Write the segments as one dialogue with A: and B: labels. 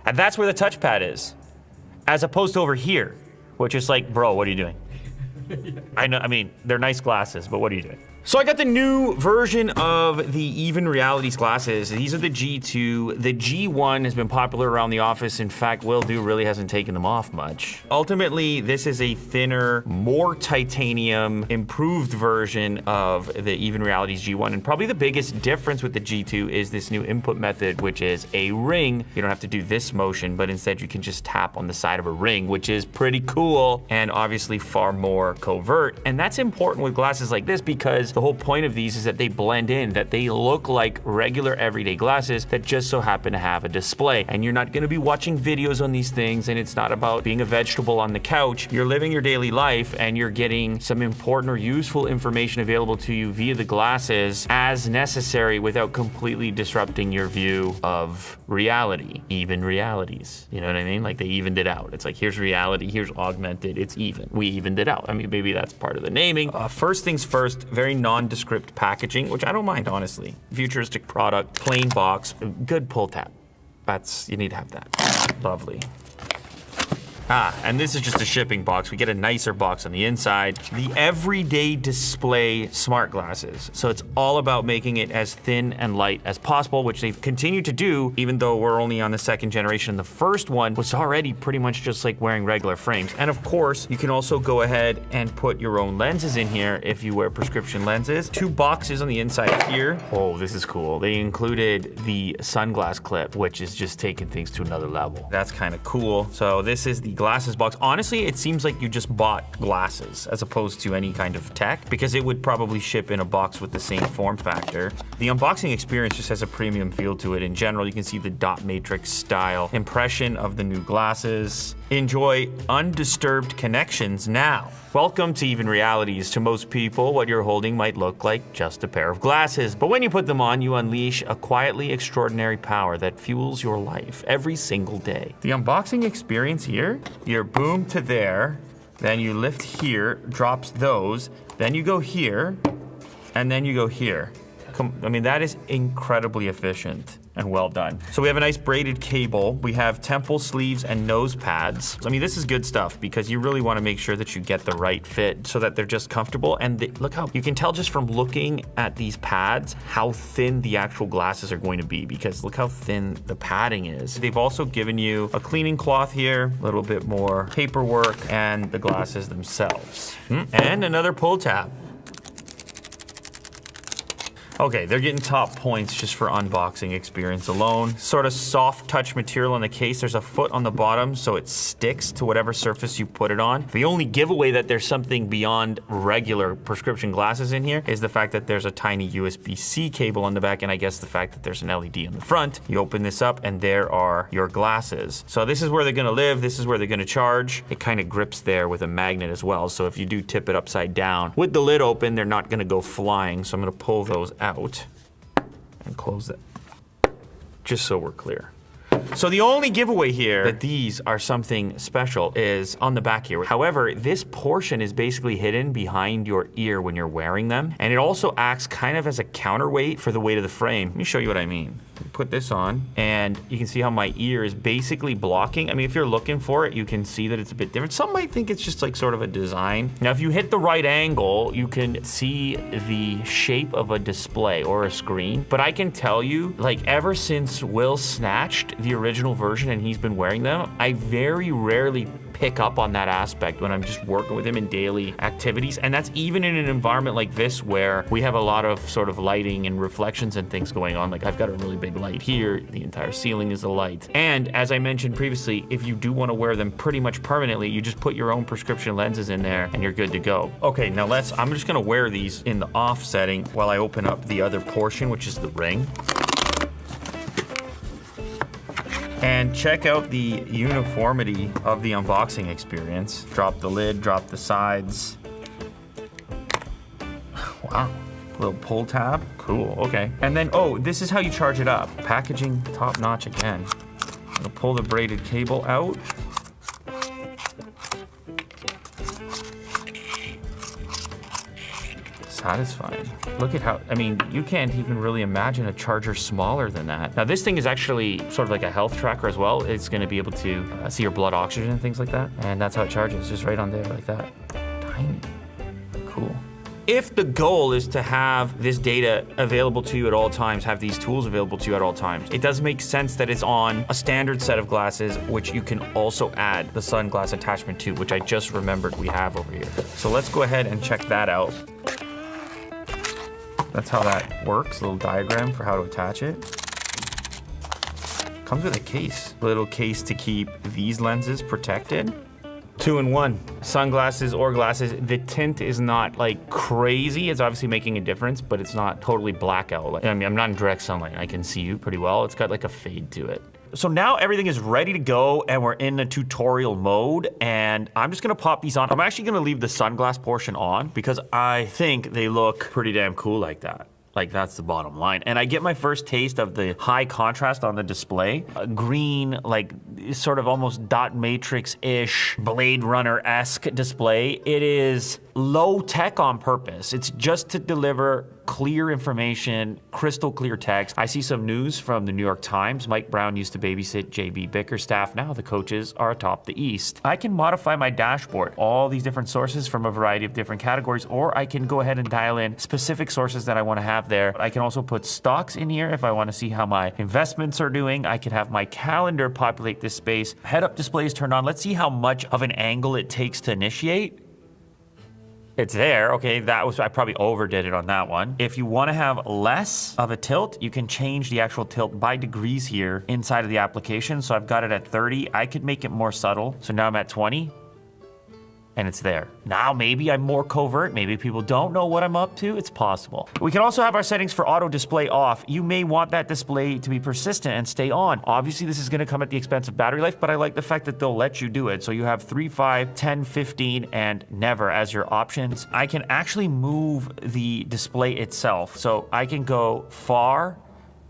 A: And that's where the touchpad is, as opposed to over here, which is like, bro, what are you doing? I know, I mean, they're nice glasses, but what are you doing? So I got the new version of the Even Realities glasses. These are the G2. The G1 has been popular around the office. In fact, Will Do really hasn't taken them off much. Ultimately, this is a thinner, more titanium, improved version of the Even Realities G1. And probably the biggest difference with the G2 is this new input method, which is a ring. You don't have to do this motion, but instead you can just tap on the side of a ring, which is pretty cool and obviously far more covert. And that's important with glasses like this because the whole point of these is that they blend in, that they look like regular everyday glasses that just so happen to have a display. And you're not gonna be watching videos on these things, and it's not about being a vegetable on the couch. You're living your daily life and you're getting some important or useful information available to you via the glasses as necessary without completely disrupting your view of reality. Even realities, you know what I mean? Like they evened it out. It's like, here's reality, here's augmented, it's even. We evened it out. I mean, maybe that's part of the naming. First things first, very nondescript packaging, which I don't mind, honestly. Futuristic product, plain box, good pull tab. You need to have that. Lovely. And this is just a shipping box. We get a nicer box on the inside. The everyday display smart glasses. So it's all about making it as thin and light as possible, which they've continued to do, even though we're only on the second generation. The first one was already pretty much just like wearing regular frames. And of course, you can also go ahead and put your own lenses in here if you wear prescription lenses. 2 boxes on the inside here. Oh, this is cool. They included the sunglass clip, which is just taking things to another level. That's kind of cool. So this is the glasses box. Honestly, it seems like you just bought glasses as opposed to any kind of tech, because it would probably ship in a box with the same form factor. The unboxing experience just has a premium feel to it. In general, you can see the dot matrix style impression of the new glasses. Enjoy undisturbed connections now. Welcome to Even Realities. To most people, what you're holding might look like just a pair of glasses, but when you put them on, you unleash a quietly extraordinary power that fuels your life every single day. The unboxing experience here, you're boom to there, then you lift here, drops those, then you go here, and then you go here. I mean, that is incredibly efficient and well done. So we have a nice braided cable. We have temple sleeves and nose pads. I mean, this is good stuff because you really want to make sure that you get the right fit so that they're just comfortable. And look how, you can tell just from looking at these pads how thin the actual glasses are going to be, because look how thin the padding is. They've also given you a cleaning cloth here, a little bit more paperwork, and the glasses themselves. And another pull tab. Okay, they're getting top points just for unboxing experience alone. Sort of soft touch material on the case. There's a foot on the bottom, so it sticks to whatever surface you put it on. The only giveaway that there's something beyond regular prescription glasses in here is the fact that there's a tiny USB-C cable on the back, and I guess the fact that there's an LED on the front. You open this up and there are your glasses. So this is where they're gonna live, this is where they're gonna charge. It kind of grips there with a magnet as well, so if you do tip it upside down, with the lid open, they're not gonna go flying, so I'm gonna pull those out and close it, just so we're clear. So the only giveaway here that these are something special is on the back here. However, this portion is basically hidden behind your ear when you're wearing them, and it also acts kind of as a counterweight for the weight of the frame. Let me show you what I mean. Put this on, and you can see how my ear is basically blocking. I mean, if you're looking for it, you can see that it's a bit different. Some might think it's just like sort of a design. Now, if you hit the right angle, you can see the shape of a display or a screen. But I can tell you, like, ever since Will snatched the original version and he's been wearing them, I very rarely pick up on that aspect when I'm just working with him in daily activities. And that's even in an environment like this where we have a lot of sort of lighting and reflections and things going on. Like, I've got a really big light here, the entire ceiling is a light. And as I mentioned previously, if you do want to wear them pretty much permanently, you just put your own prescription lenses in there and you're good to go. Okay, now I'm just gonna wear these in the off setting while I open up the other portion, which is the ring. And check out the uniformity of the unboxing experience. Drop the lid, drop the sides. Wow, little pull tab, cool, okay. And then, oh, this is how you charge it up. Packaging top notch again. I'm gonna pull the braided cable out. satisfying. Look at how, I mean, you can't even really imagine a charger smaller than that. Now this thing is actually sort of like a health tracker as well. It's gonna be able to see your blood oxygen and things like that. And that's how it charges, just right on there like that. Tiny, cool. If the goal is to have this data available to you at all times, have these tools available to you at all times, it does make sense that it's on a standard set of glasses, which you can also add the sunglass attachment to, which I just remembered we have over here. So let's go ahead and check that out. That's how that works, a little diagram for how to attach it. Comes with a case, a little case to keep these lenses protected. 2-in-1, sunglasses or glasses. The tint is not like crazy. It's obviously making a difference, but it's not totally blackout. I mean, I'm not in direct sunlight. I can see you pretty well. It's got like a fade to it. So now everything is ready to go and we're in a tutorial mode and I'm just gonna pop these on. I'm actually gonna leave the sunglass portion on because I think they look pretty damn cool like that. Like that's the bottom line. And I get my first taste of the high contrast on the display. A green, like sort of almost dot matrix-ish, Blade Runner-esque display. It is low tech on purpose. It's just to deliver clear information, crystal clear text. I see some news from the New York Times. Mike Brown used to babysit JB Bickerstaff. Now the coaches are atop the East. I can modify my dashboard, all these different sources from a variety of different categories, or I can go ahead and dial in specific sources that I want to have there. I can also put stocks in here if I want to see how my investments are doing. I can have my calendar populate this space. Head-up display is turned on. Let's see how much of an angle it takes to initiate. It's there, okay, I probably overdid it on that one. If you wanna have less of a tilt, you can change the actual tilt by degrees here inside of the application. So I've got it at 30, I could make it more subtle. So now I'm at 20, and it's there. Now maybe I'm more covert, maybe people don't know what I'm up to, it's possible. We can also have our settings for auto display off. You may want that display to be persistent and stay on. Obviously this is gonna come at the expense of battery life, but I like the fact that they'll let you do it. So you have 3, 5, 10, 15, and never as your options. I can actually move the display itself. So I can go far,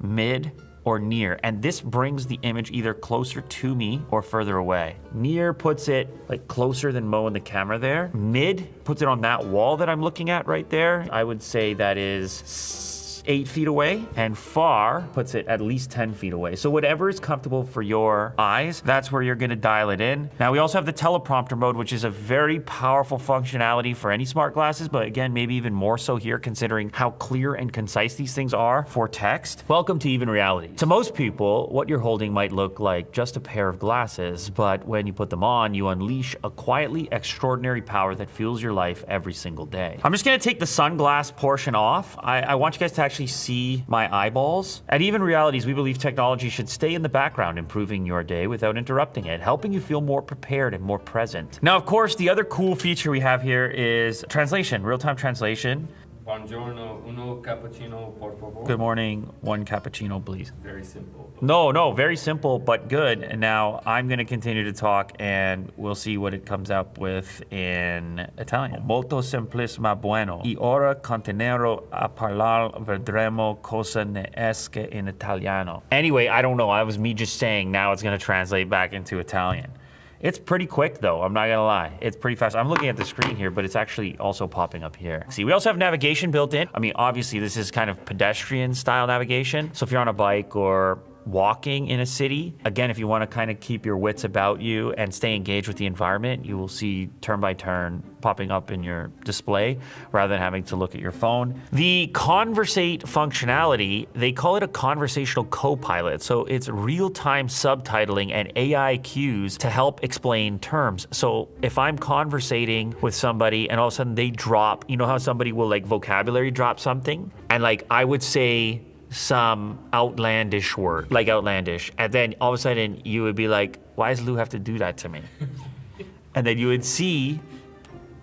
A: mid, or near, and this brings the image either closer to me or further away. Near puts it like closer than Mo in the camera there. Mid puts it on that wall that I'm looking at right there. I would say that is 8 feet away, and far puts it at least 10 feet away. So whatever is comfortable for your eyes, that's where you're gonna dial it in. Now we also have the teleprompter mode, which is a very powerful functionality for any smart glasses, but again, maybe even more so here considering how clear and concise these things are for text. Welcome to Even Reality. To most people, what you're holding might look like just a pair of glasses, but when you put them on, you unleash a quietly extraordinary power that fuels your life every single day. I'm just gonna take the sunglass portion off. I want you guys to actually see my eyeballs. At Even Realities, we believe technology should stay in the background, improving your day without interrupting it, helping you feel more prepared and more present. Now, of course, the other cool feature we have here is translation, real-time translation.
B: Buongiorno, uno cappuccino, por favor.
A: Good morning, 1 cappuccino, please.
B: Very simple.
A: No, very simple, but good. And now I'm gonna continue to talk and we'll see what it comes up with in Italian. Molto semplice ma bueno. E ora continuerò a parlar, vedremo cosa ne esce in italiano. Anyway, I don't know, that was me just saying, now it's gonna translate back into Italian. It's pretty quick though, I'm not gonna lie. It's pretty fast. I'm looking at the screen here, but it's actually also popping up here. See, we also have navigation built in. I mean, obviously this is kind of pedestrian style navigation. So if you're on a bike or walking in a city, again, if you wanna kind of keep your wits about you and stay engaged with the environment, you will see turn by turn popping up in your display rather than having to look at your phone. The Conversate functionality, they call it a conversational co-pilot. So it's real-time subtitling and AI cues to help explain terms. So if I'm conversating with somebody and all of a sudden they drop, you know how somebody will like vocabulary drop something? And like I would say some outlandish word, like outlandish, and then all of a sudden you would be like, why does Lou have to do that to me? And then you would see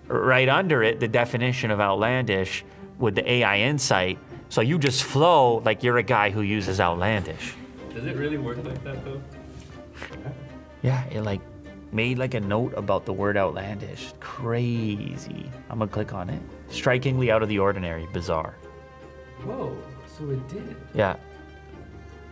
A: right under it the definition of outlandish with the AI insight, so you just flow like you're a guy who uses outlandish.
B: Does it really work like that though?
A: Yeah, it like made like a note about the word outlandish. Crazy. I'm gonna click on it. Strikingly out of the ordinary, bizarre.
B: Whoa, so it did.
A: Yeah,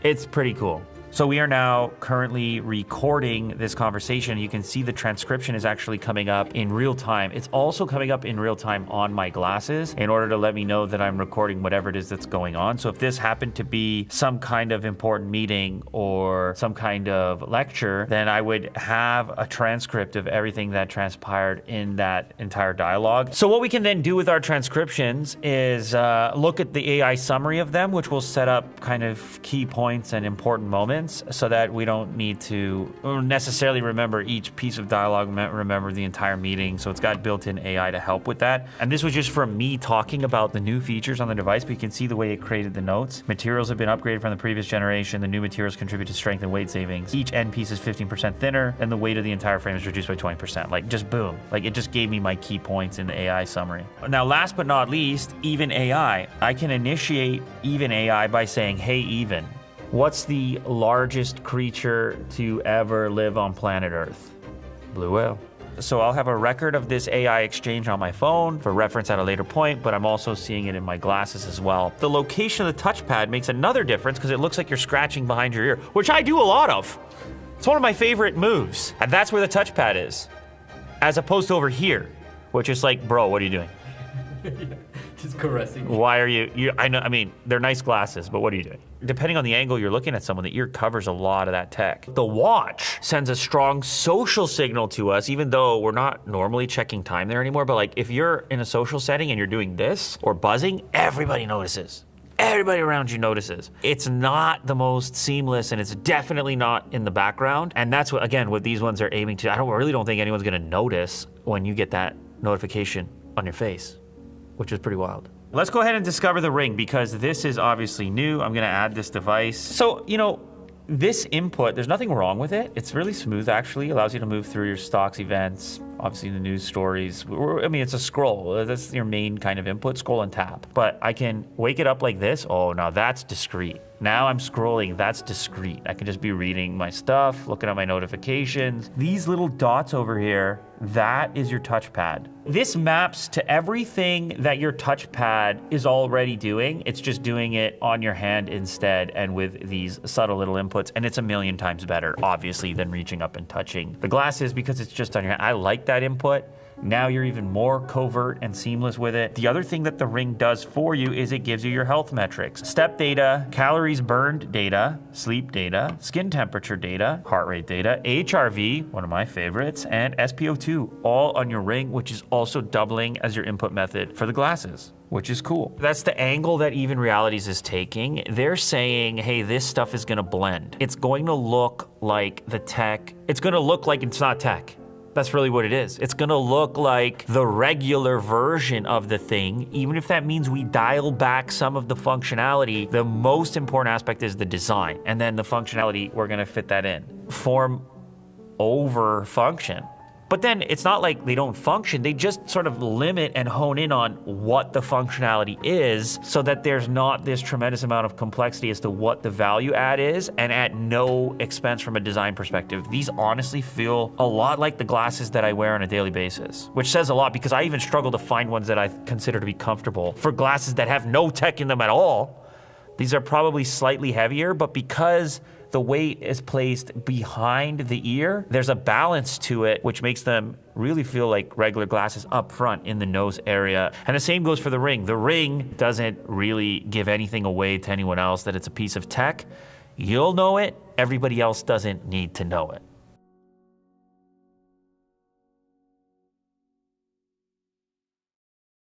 A: it's pretty cool. So we are now currently recording this conversation. You can see the transcription is actually coming up in real time. It's also coming up in real time on my glasses in order to let me know that I'm recording whatever it is that's going on. So if this happened to be some kind of important meeting or some kind of lecture, then I would have a transcript of everything that transpired in that entire dialogue. So what we can then do with our transcriptions is look at the AI summary of them, which will set up kind of key points and important moments, so that we don't need to necessarily remember each piece of dialogue, remember the entire meeting. So it's got built-in AI to help with that. And this was just from me talking about the new features on the device, but you can see the way it created the notes. Materials have been upgraded from the previous generation. The new materials contribute to strength and weight savings. Each end piece is 15% thinner, and the weight of the entire frame is reduced by 20%. Like, just boom. Like, it just gave me my key points in the AI summary. Now, last but not least, Even AI. I can initiate Even AI by saying, hey, Even, what's the largest creature to ever live on planet Earth? Blue whale. So I'll have a record of this AI exchange on my phone for reference at a later point, but I'm also seeing it in my glasses as well. The location of the touchpad makes another difference because it looks like you're scratching behind your ear, which I do a lot of. It's one of my favorite moves, and that's where the touchpad is, as opposed to over here, which is like, bro, what are you doing?
B: Just caressing.
A: Why are you, I know, I mean, they're nice glasses, but what are you doing? Depending on the angle you're looking at someone, the ear covers a lot of that tech. The watch sends a strong social signal to us, even though we're not normally checking time there anymore. But like, if you're in a social setting and you're doing this or buzzing, everybody notices. Everybody around you notices. It's not the most seamless, and it's definitely not in the background. And that's what, again, what these ones are aiming to. I really don't think anyone's gonna notice when you get that notification on your face, which is pretty wild. Let's go ahead and discover the Ring, because this is obviously new. I'm gonna add this device. So, you know, this input, there's nothing wrong with it. It's really smooth, actually. Allows you to move through your stocks, events, obviously the news stories. I mean, it's a scroll. That's your main kind of input, scroll and tap. But I can wake it up like this. Oh, now that's discreet. Now I'm scrolling, that's discreet. I can just be reading my stuff, looking at my notifications. These little dots over here, that is your touchpad. This maps to everything that your touchpad is already doing. It's just doing it on your hand instead, and with these subtle little inputs. And it's a million times better, obviously, than reaching up and touching the glasses, because it's just on your hand. I like that input. Now you're even more covert and seamless with it. The other thing that the Ring does for you is it gives you your health metrics. Step data, calories burned data, sleep data, skin temperature data, heart rate data, HRV, one of my favorites, and SpO2, all on your Ring, which is also doubling as your input method for the glasses, which is cool. That's the angle that Even Realities is taking. They're saying, hey, this stuff is gonna blend. It's going to look like the tech. It's gonna look like it's not tech. That's really what it is. It's gonna look like the regular version of the thing, even if that means we dial back some of the functionality. The most important aspect is the design, and then the functionality, we're gonna fit that in. Form over function. But then it's not like they don't function, they just sort of limit and hone in on what the functionality is, so that there's not this tremendous amount of complexity as to what the value add is, and at no expense from a design perspective. These honestly feel a lot like the glasses that I wear on a daily basis, which says a lot, because I even struggle to find ones that I consider to be comfortable for glasses that have no tech in them at all. These are probably slightly heavier, but because the weight is placed behind the ear, there's a balance to it, which makes them really feel like regular glasses up front in the nose area. And the same goes for the Ring. The Ring doesn't really give anything away to anyone else that it's a piece of tech. You'll know it, everybody else doesn't need to know it.